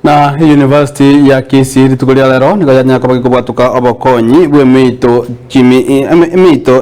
Na University ya Kisii tukulia lero niganya kwa kubatuka obokonyi bwe mito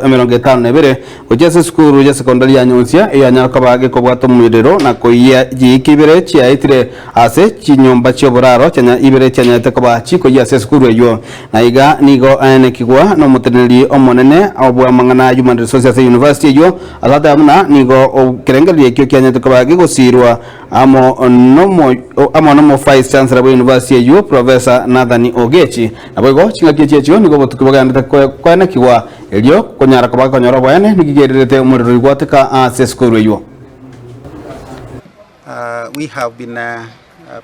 emirongo 52 ujese skuru ya secondary ya Nyosia ya nyakabage kubwato mwirero na koiya jikibere chiaitire ase chinyomba chyoboraro cyanya ibere cyanya tekoba chiko ya skuru eyo na iga nigo ane kigwa no muteneri omonene obwa mangana Human Resources University eyo alata amna nigo kerengeli ekyo cyanya tekobage gosirwa amo nomo Vice Chancellor wa University eyo Professor Nathan Ogechi nabwo chingakie checho nigo botukibaganda kwa kiwa elio konyara kubaga konyoro bwene nigigererete umuriro igwateka ase skuru eyo. We have been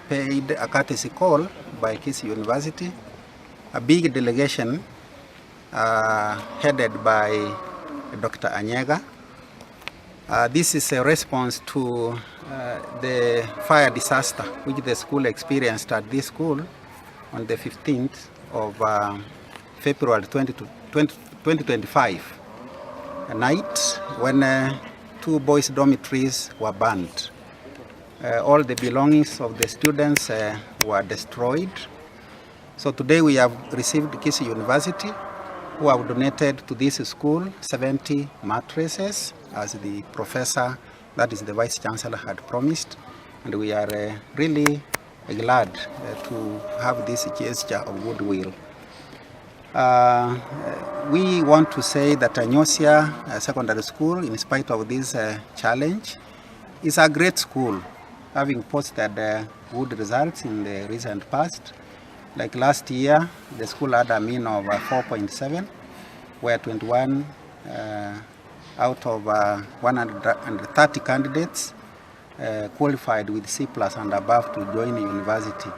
paid a courtesy call by Kisii University, a big delegation headed by Dr. Anyega. This is a response to the fire disaster which the school experienced at this school on the 15th of February 2025, a night when 2 boys' dormitories were burned. All the belongings of the students were destroyed. So today we have received Kisii University, who have donated to this school 70 mattresses, as the professor, that is the Vice Chancellor, had promised. And we are really glad to have this gesture of goodwill. We want to say that Nyosia Secondary School, in spite of this challenge, is a great school, having posted good results in the recent past. Like last year, the school had a mean of 4.7, where 21 out of 130 candidates qualified with C+ and above to join the university.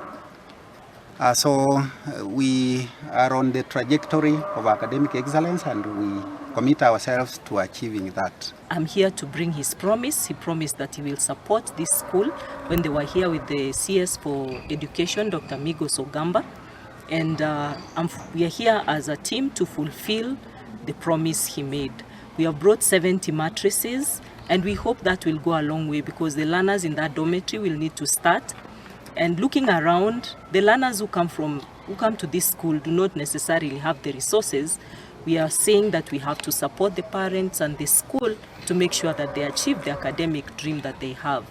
So we are on the trajectory of academic excellence, and we commit ourselves to achieving that. I'm here to bring his promise. He promised that he will support this school when they were here with the CS for Education, Dr. Migos Ogamba. And we are here as a team to fulfill the promise he made. We have brought 70 mattresses, and we hope that will go a long way, because the learners in that dormitory will need to start. And looking around, the learners who come to this school do not necessarily have the resources. We are saying that we have to support the parents and the school to make sure that they achieve the academic dream that they have.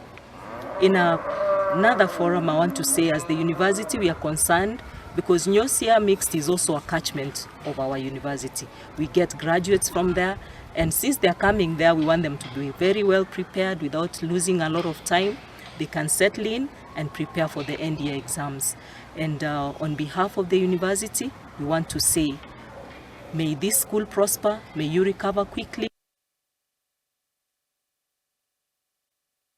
In another forum, I want to say, as the university, we are concerned because Nyosia Mixed is also a catchment of our university. We get graduates from there, and since they are coming there, we want them to be very well prepared without losing a lot of time. They can settle in and prepare for the end year exams. And on behalf of the university, we want to say, may this school prosper, may you recover quickly.